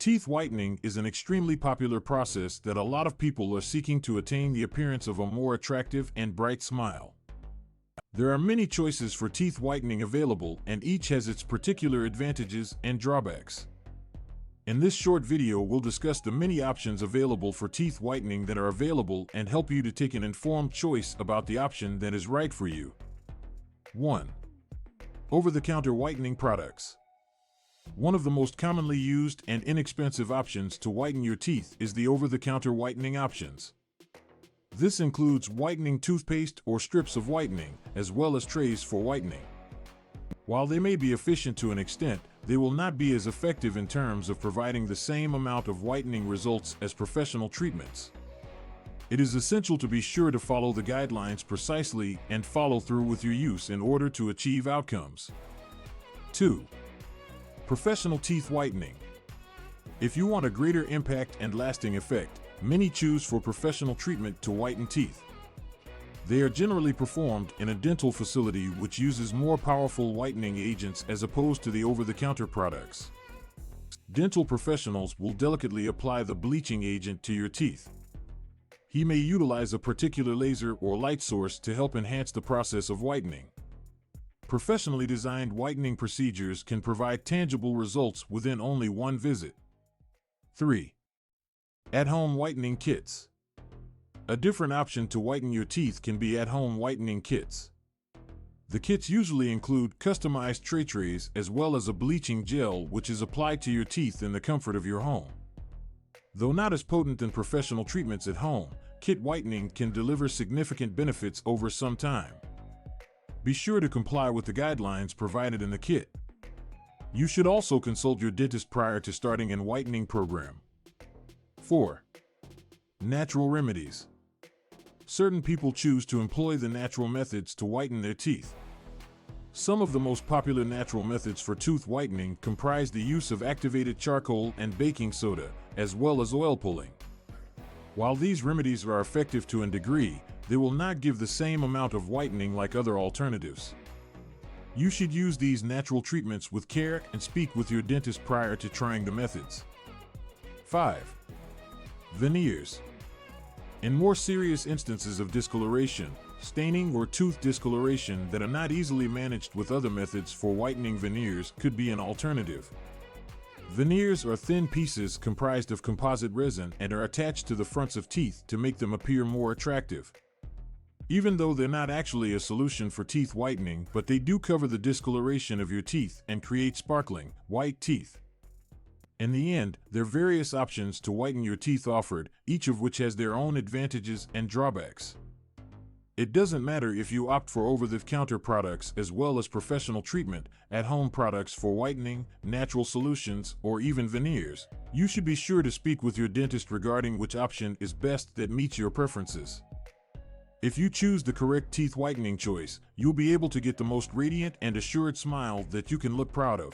Teeth whitening is an extremely popular process that a lot of people are seeking to attain the appearance of a more attractive and bright smile. There are many choices for teeth whitening available, and each has its particular advantages and drawbacks. In this short video, we'll discuss the many options available for teeth whitening that are available and help you to take an informed choice about the option that is right for you. 1. Over-the-counter whitening products. One of the most commonly used and inexpensive options to whiten your teeth is the over-the-counter whitening options. This includes whitening toothpaste or strips of whitening, as well as trays for whitening. While they may be efficient to an extent, they will not be as effective in terms of providing the same amount of whitening results as professional treatments. It is essential to be sure to follow the guidelines precisely and follow through with your use in order to achieve outcomes. 2. Professional teeth whitening. If you want a greater impact and lasting effect, many choose for professional treatment to whiten teeth. They are generally performed in a dental facility which uses more powerful whitening agents as opposed to the over-the-counter products. Dental professionals will delicately apply the bleaching agent to your teeth. He may utilize a particular laser or light source to help enhance the process of whitening. Professionally designed whitening procedures can provide tangible results within only one visit. 3. At-home whitening kits. A different option to whiten your teeth can be at-home whitening kits. The kits usually include customized trays as well as a bleaching gel which is applied to your teeth in the comfort of your home. Though not as potent than professional treatments at home, kit whitening can deliver significant benefits over some time. Be sure to comply with the guidelines provided in the kit. You should also consult your dentist prior to starting a whitening program. 4. Natural remedies. Certain people choose to employ the natural methods to whiten their teeth. Some of the most popular natural methods for tooth whitening comprise the use of activated charcoal and baking soda, as well as oil pulling. While these remedies are effective to a degree, they will not give the same amount of whitening like other alternatives. You should use these natural treatments with care and speak with your dentist prior to trying the methods. 5. Veneers. In more serious instances of discoloration, staining, or tooth discoloration that are not easily managed with other methods for whitening, veneers could be an alternative. Veneers are thin pieces comprised of composite resin and are attached to the fronts of teeth to make them appear more attractive. Even though they're not actually a solution for teeth whitening, but they do cover the discoloration of your teeth and create sparkling, white teeth. In the end, there are various options to whiten your teeth offered, each of which has their own advantages and drawbacks. It doesn't matter if you opt for over-the-counter products as well as professional treatment, at-home products for whitening, natural solutions, or even veneers. You should be sure to speak with your dentist regarding which option is best that meets your preferences. If you choose the correct teeth whitening choice, you'll be able to get the most radiant and assured smile that you can look proud of.